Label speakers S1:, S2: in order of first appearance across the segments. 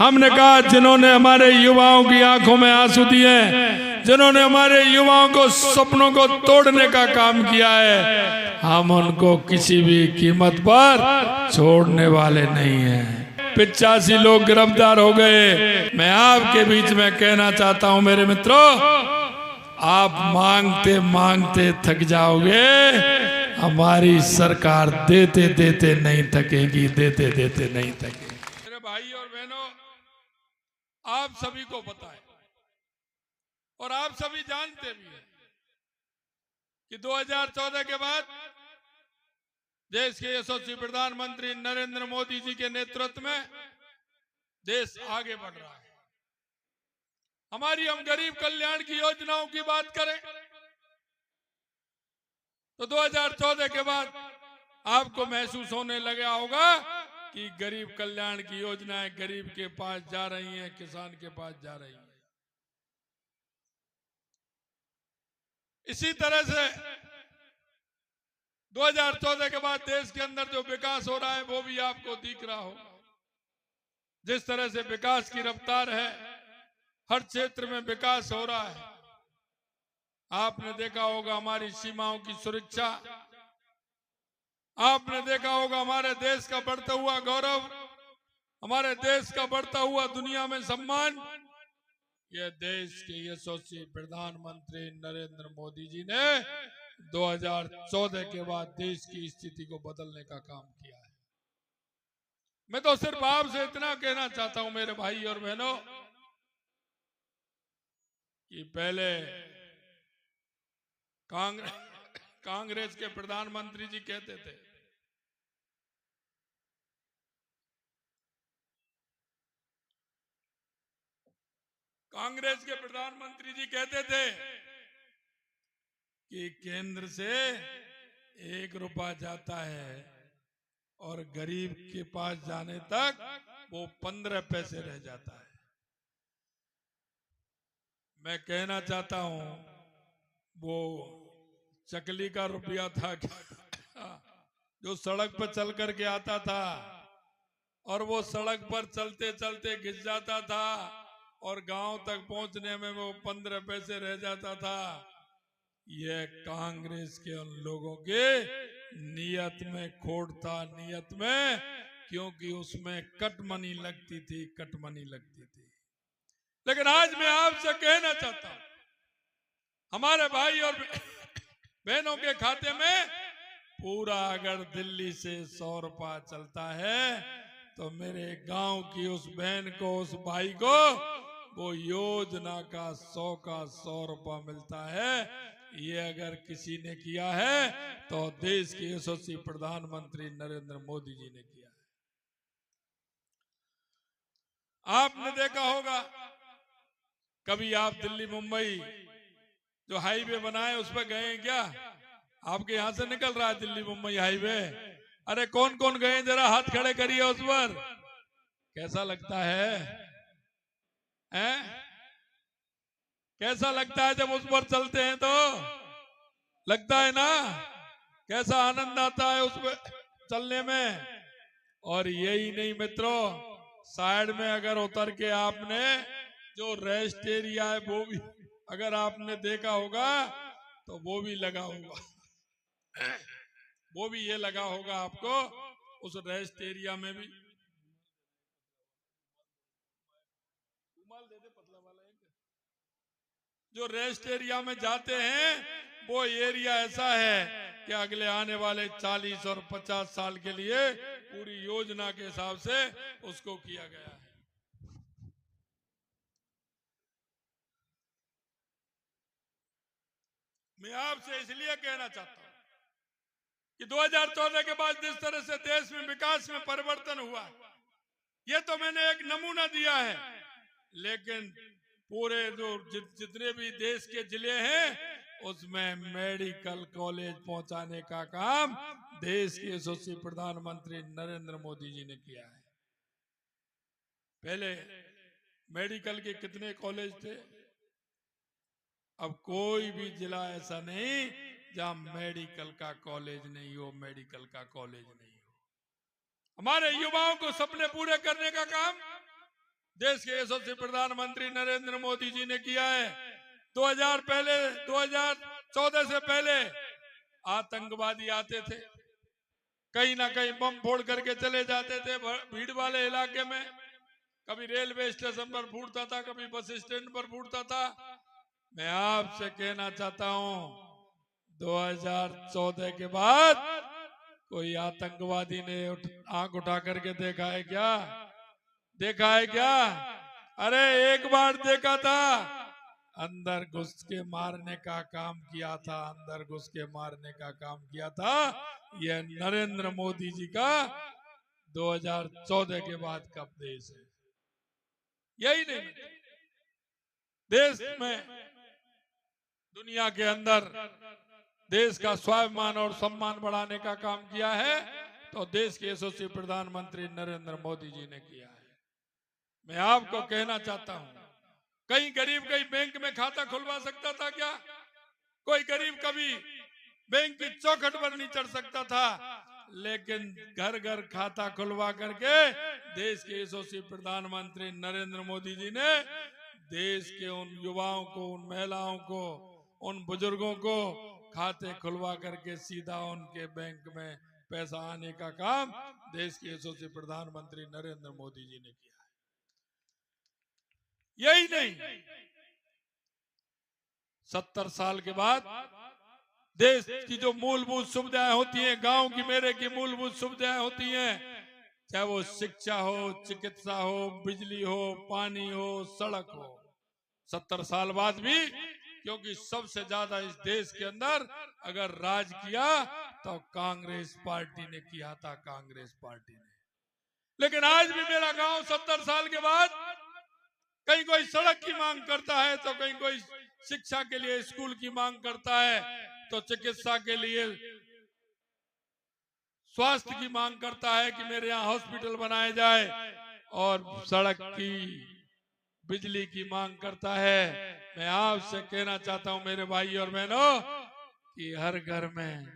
S1: हमने कहा जिन्होंने हमारे युवाओं की आंखों में आंसू दिए, जिन्होंने हमारे युवाओं को सपनों को तोड़ने का काम किया है, हम उनको किसी भी कीमत पर छोड़ने वाले नहीं हैं। 85 लोग गिरफ्तार हो गए। मैं आपके बीच में कहना चाहता हूं मेरे मित्रों, आप मांगते मांगते थक जाओगे, हमारी सरकार देते देते नहीं थकेगी, देते देते नहीं थकेगी। मेरे भाई और बहनों, आप सभी को पता है और आप सभी जानते भी हैं कि 2014 के बाद देश के यशस्वी प्रधानमंत्री नरेंद्र मोदी जी के नेतृत्व में देश आगे बढ़ रहा है। हमारी हम गरीब कल्याण की योजनाओं की बात करें तो 2014 के बाद आपको महसूस होने लगा होगा कि गरीब कल्याण की योजनाएं गरीब के पास जा रही हैं, किसान के पास जा रही हैं। इसी तरह से 2014 के बाद देश के अंदर जो विकास हो रहा है वो भी आपको दिख रहा हो। जिस तरह से विकास की रफ्तार है, हर क्षेत्र में विकास हो रहा है। आपने देखा होगा हमारी सीमाओं की सुरक्षा, आपने देखा होगा हमारे देश का बढ़ता हुआ गौरव, हमारे देश का बढ़ता हुआ दुनिया में सम्मान। यह देश के यशस्वी प्रधानमंत्री नरेंद्र मोदी जी ने 2014 के बाद देश की स्थिति को बदलने का काम किया है। मैं तो सिर्फ आपसे इतना कहना चाहता हूं मेरे भाई और बहनों कि पहले कांग्रेस के प्रधानमंत्री जी कहते थे कि केंद्र से 1 रुपया जाता है और गरीब के पास जाने तक वो 15 पैसे रह जाता है। मैं कहना चाहता हूं वो चकली का रुपया था जो सड़क पर चल करके आता था और वो सड़क पर चलते चलते घिस जाता था और गांव तक पहुंचने में वो 15 पैसे रह जाता था। यह कांग्रेस के उन लोगों के नियत में खोट था, नियत में, क्योंकि उसमें कटमनी लगती थी, कटमनी लगती थी। लेकिन आज मैं आपसे कहना चाहता हूं, हमारे भाई और बहनों के खाते में पूरा अगर दिल्ली से 100 रुपया चलता है तो मेरे गांव की उस बहन को, उस भाई को वो योजना का 100 रुपया मिलता है। ये अगर किसी ने किया है तो देश के यशस्वी प्रधानमंत्री नरेंद्र मोदी जी ने किया है। आपने देखा होगा कभी आप दिल्ली मुंबई जो हाईवे बनाए उस पर गए क्या? आपके यहां से निकल रहा है दिल्ली मुंबई हाईवे। अरे कौन कौन गए, जरा हाथ खड़े करिए उस पर। कैसा लगता है? कैसा लगता है जब उस पर चलते हैं तो? लगता है ना कैसा आनंद आता है उस पर चलने में। और यही नहीं मित्रों, साइड में अगर उतर के आपने जो रेस्ट एरिया है वो भी अगर आपने देखा होगा तो वो भी लगा होगा, वो भी ये लगा होगा आपको उस रेस्ट एरिया में भी। जो रेस्ट एरिया में जाते हैं वो एरिया ऐसा है कि अगले आने वाले 40 और 50 साल के लिए पूरी योजना के हिसाब से उसको किया गया है। मैं आपसे इसलिए कहना चाहता हूं कि 2014 के बाद जिस तरह से देश में विकास में परिवर्तन हुआ, ये तो मैंने एक नमूना दिया है, लेकिन पूरे जो जितने भी देश के जिले हैं उसमें मेडिकल कॉलेज पहुंचाने का काम देश के यशस्वी प्रधानमंत्री नरेंद्र मोदी जी ने किया है। पहले मेडिकल के कितने कॉलेज थे? अब कोई भी जिला ऐसा नहीं जहां मेडिकल का कॉलेज नहीं हो, मेडिकल का कॉलेज नहीं हो। हमारे युवाओं को सपने पूरे करने का काम देश के यशस्वी प्रधानमंत्री नरेंद्र मोदी जी ने किया है। 2014 से पहले आतंकवादी आते थे, कहीं ना कहीं बम फोड़ करके चले जाते थे भीड़ वाले इलाके में, कभी रेलवे स्टेशन पर फूटता था, कभी बस स्टैंड पर फूटता था। मैं आपसे कहना चाहता हूं 2014 के बाद कोई आतंकवादी ने आंख उठा करके देखा है क्या? देखा है क्या? अरे एक बार देखा था, अंदर घुस के मारने का काम किया था, अंदर घुस के मारने का काम किया था। यह नरेंद्र मोदी जी का 2014 के बाद का देश है। यही नहीं, देश में दुनिया के अंदर देश का स्वाभिमान और सम्मान बढ़ाने का काम किया है तो देश के यशस्वी प्रधानमंत्री नरेंद्र मोदी जी ने किया है। मैं आपको कहना चाहता हूं, कहीं गरीब कहीं बैंक में खाता खुलवा सकता था क्या? कोई गरीब कभी बैंक की चौखट पर नहीं चढ़ सकता था, लेकिन घर घर खाता खुलवा करके देश के यशस्वी प्रधानमंत्री नरेंद्र मोदी जी ने देश के उन युवाओं को, उन महिलाओं को, उन बुजुर्गों को खाते खुलवा करके सीधा उनके बैंक में पैसा आने का काम देश के यशस्वी प्रधानमंत्री नरेंद्र मोदी जी ने किया है। यही नहीं, 70 साल के बाद देश की जो मूलभूत सुविधाएं होती हैं, गांव की मेरे की मूलभूत सुविधाएं होती हैं, चाहे वो शिक्षा हो, चिकित्सा हो, बिजली हो, पानी हो, सड़क हो, 70 साल बाद भी, क्योंकि सबसे ज्यादा इस देश के अंदर अगर राज किया तो कांग्रेस पार्टी ने किया था, कांग्रेस पार्टी ने। लेकिन आज भी मेरा गांव 70 साल के बाद कहीं कोई सड़क की मांग करता है, तो कहीं कोई शिक्षा के लिए स्कूल की मांग करता है, तो चिकित्सा के लिए स्वास्थ्य की मांग करता है कि मेरे यहाँ हॉस्पिटल बनाए जाए, और सड़क की, बिजली की मांग करता है। मैं आपसे कहना चाहता हूं मेरे भाई और बहनों कि हर घर में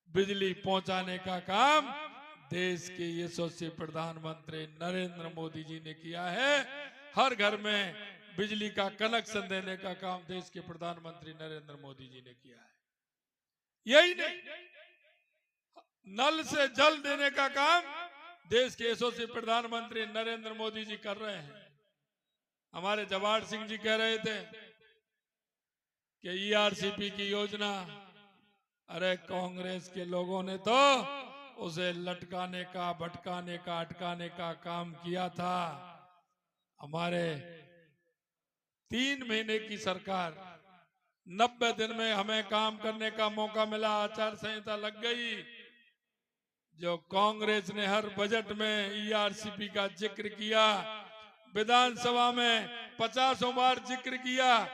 S1: बिजली पहुंचाने का काम देश के यशस्वी प्रधानमंत्री नरेंद्र मोदी जी ने किया है। हर घर में बिजली का कनेक्शन देने का काम देश के प्रधानमंत्री नरेंद्र मोदी जी ने किया है। यही नहीं, नल से जल देने का काम देश के यशस्वी प्रधानमंत्री नरेंद्र मोदी जी कर रहे हैं। हमारे जवाहर सिंह जी कह रहे थे कि ईआरसीपी की योजना, अरे कांग्रेस के लोगों ने तो उसे लटकाने का, भटकाने का, अटकाने का काम किया था। हमारे 3 महीने की सरकार, 90 दिन में हमें काम करने का मौका मिला, आचार संहिता लग गई। जो कांग्रेस ने हर बजट में ईआरसीपी का जिक्र किया, विधानसभा में 50 बार जिक्र किया,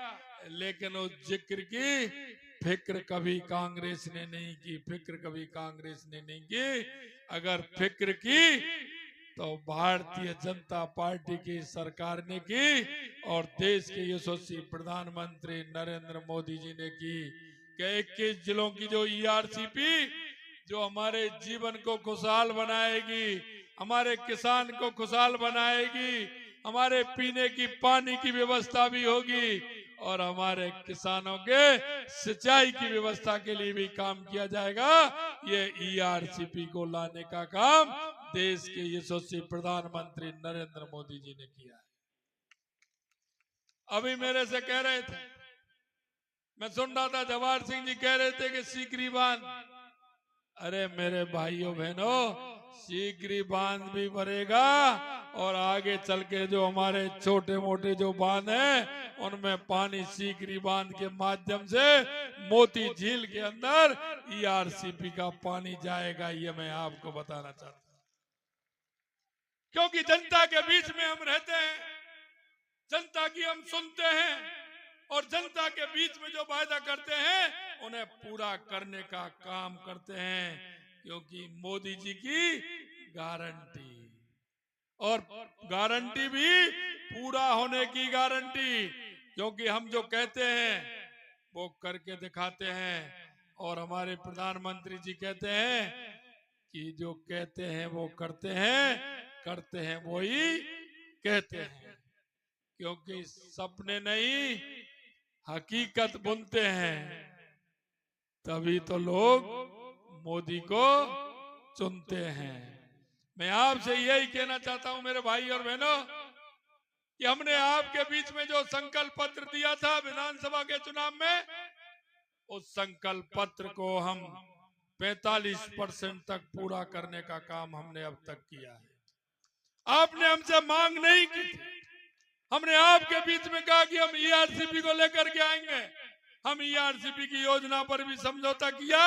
S1: लेकिन उस जिक्र की फिक्र कभी कांग्रेस ने नहीं की, फिक्र कभी कांग्रेस ने नहीं की। अगर फिक्र की तो भारतीय जनता पार्टी की सरकार ने की और देश के यशस्वी प्रधानमंत्री नरेंद्र मोदी जी ने की। कि 21 जिलों की जो ईआरसीपी जो हमारे जीवन को खुशहाल बनाएगी, हमारे किसान को खुशहाल बनाएगी, हमारे पीने की पानी की व्यवस्था भी होगी और हमारे किसानों के सिंचाई की व्यवस्था के लिए भी काम किया जाएगा। ये ईआरसीपी को लाने का काम देश के यशस्वी प्रधानमंत्री नरेंद्र मोदी जी ने किया है। अभी मेरे से कह रहे थे, मैं सुन रहा था, जवाहर सिंह जी कह रहे थे कि सीकरी बांध। अरे मेरे भाइयों बहनों, सीकरी बांध भी भरेगा और आगे चल के जो हमारे छोटे मोटे जो बांध हैं उनमें पानी सीकरी बांध के माध्यम से मोती झील के अंदर ईआरसीपी का पानी जाएगा। ये मैं आपको बताना चाहता हूं, क्योंकि जनता के बीच में हम रहते हैं, जनता की हम सुनते हैं और जनता के बीच में जो वायदा करते हैं उन्हें पूरा करने का काम करते हैं, क्योंकि मोदी जी की गारंटी, और गारंटी भी पूरा होने की गारंटी, क्योंकि हम जो कहते हैं वो करके दिखाते हैं। और हमारे प्रधानमंत्री जी कहते हैं कि जो कहते हैं वो करते हैं, करते हैं वही कहते हैं, क्योंकि सपने नहीं हकीकत बुनते हैं, तभी तो लोग मोदी को चुनते हैं। मैं आपसे यही कहना चाहता हूं मेरे भाई और बहनों कि हमने आपके बीच में जो संकल्प पत्र दिया था विधानसभा के चुनाव में, उस संकल्प पत्र को हम 45% तक पूरा करने का काम हमने अब तक किया है। आपने हमसे मांग नहीं की थी, हमने आपके बीच में कहा कि हम ईआरसीपी को लेकर के आएंगे। हम ईआरसीपी की योजना पर भी समझौता किया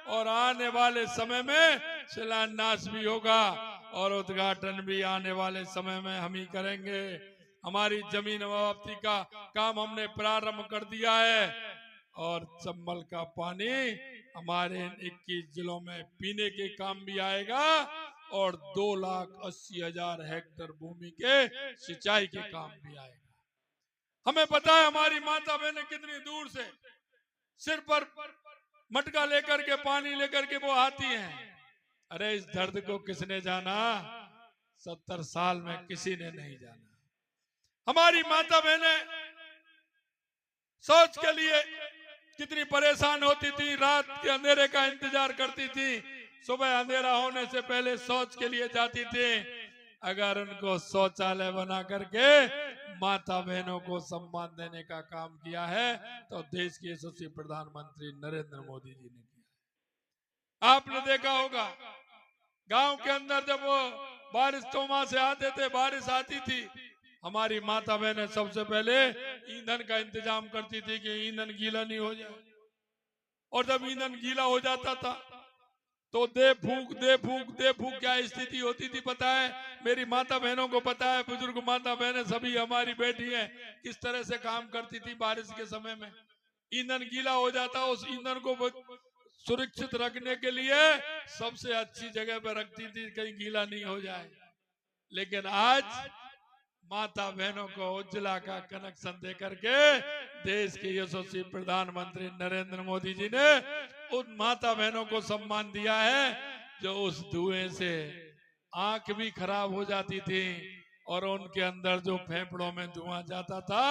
S1: और आने वाले समय में शिलान्यास भी होगा और उद्घाटन भी आने वाले समय में हम ही करेंगे। हमारी जमीन वापसी का काम हमने प्रारंभ कर दिया है और चंबल का पानी हमारे 21 जिलों में पीने के काम भी आएगा और 2,80,000 हेक्टेयर भूमि के सिंचाई के काम भी आएगा। हमें पता है हमारी माता बहनें कितनी दूर से सिर पर मटका लेकर के पानी लेकर के वो आती हैं। अरे इस दर्द को किसने जाना? 70 साल में किसी ने नहीं जाना। हमारी माता बहनें शौच के लिए कितनी परेशान होती थी, रात के अंधेरे का इंतजार करती थी, सुबह अंधेरा होने से पहले शौच के लिए जाती थी। अगर उनको शौचालय बना करके माता बहनों को सम्मान देने का काम किया है तो देश के यशस्वी प्रधानमंत्री नरेंद्र मोदी जी ने किया। आपने देखा होगा गांव के अंदर जब वो बारिश चौमा से आते थे, बारिश आती थी, हमारी माता बहनें सबसे पहले ईंधन का इंतजाम करती थी कि ईंधन गीला नहीं हो जाए। और जब ईंधन गीला हो जाता था तो दे फूक क्या स्थिति होती थी पता है? मेरी माता बहनों को पता है, बुजुर्ग माता बहनें सभी हमारी बैठी हैं, किस तरह से काम करती थी बारिश के समय में। ईंधन गीला हो जाता, उस ईंधन को सुरक्षित रखने के लिए सबसे अच्छी जगह पर रखती थी कहीं गीला नहीं हो जाए। लेकिन आज माता बहनों को उज्ज्वला का कनेक्शन दे करके देश के यशस्वी प्रधानमंत्री नरेंद्र मोदी जी ने उन माता बहनों को सम्मान दिया है जो उस धुएं से आंख भी खराब हो जाती थी और उनके अंदर जो फेफड़ों में धुआं जाता था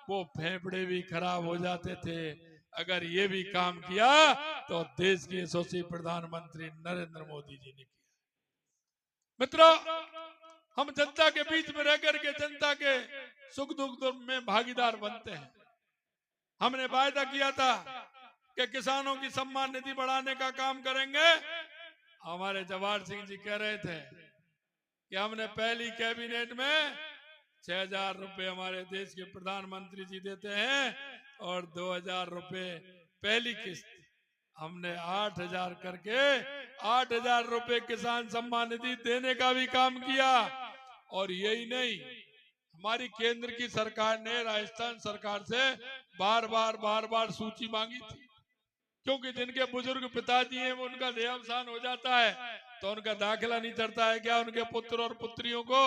S1: वो फेफड़े भी खराब हो जाते थे। अगर ये भी काम किया तो देश के यशस्वी प्रधानमंत्री नरेंद्र मोदी जी ने किया। मित्रों, हम जनता के बीच में रह करके जनता के सुख दुख में भागीदार बनते हैं। हमने वायदा किया था कि किसानों की सम्मान निधि बढ़ाने का काम करेंगे। हमारे जवाहर सिंह जी कह रहे थे कि हमने पहली कैबिनेट में 6,000 रुपए हमारे देश के प्रधानमंत्री जी देते हैं और 2,000 रुपए पहली किस्त, हमने 8,000 करके 8,000 रुपए किसान सम्मान निधि देने का भी काम किया। और यही नहीं, हमारी केंद्र की सरकार ने राजस्थान सरकार से बार बार सूची मांगी थी, क्योंकि जिनके बुजुर्ग पिताजी हैं वो उनका देहावसान हो जाता है तो उनका दाखिला नहीं चढ़ता है क्या? उनके पुत्र और पुत्रियों को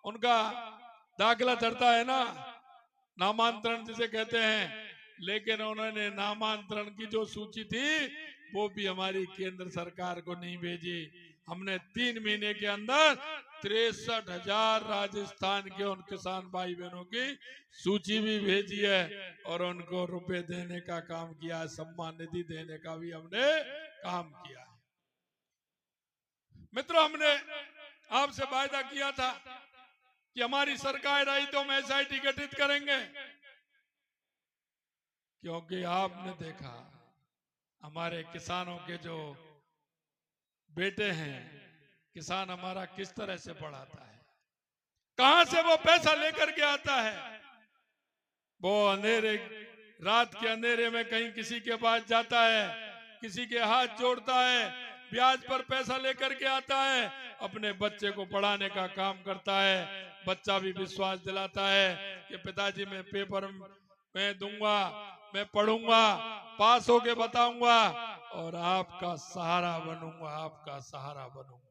S1: उनका दाखिला चढ़ता है ना, नामांतरण जिसे कहते हैं। लेकिन उन्होंने नामांतरण की जो सूची थी वो भी हमारी केंद्र सरकार को नहीं भेजी। हमने 3 महीने के अंदर 63,000 राजस्थान के उन किसान भाई बहनों की सूची भी भेजी है और उनको रुपए देने का काम किया है, सम्मान निधि देने का भी हमने काम किया है। मित्रों, हमने आपसे वायदा किया था कि हमारी सरकार आई तो हम एसआईटी गठित करेंगे, क्योंकि आपने देखा हमारे किसानों के जो बेटे हैं, किसान हमारा किस तरह से पढ़ाता है, कहां से वो पैसा लेकर के आता है। वो अंधेरे रात के अंधेरे में कहीं किसी के पास जाता है, किसी के हाथ जोड़ता है, ब्याज पर पैसा लेकर के आता है, अपने बच्चे को पढ़ाने का काम करता है। बच्चा भी विश्वास दिलाता है कि पिताजी मैं पेपर मैं दूंगा, मैं पढ़ूंगा, पास होके बताऊंगा और आपका सहारा बनूंगा, आपका सहारा बनूंगा।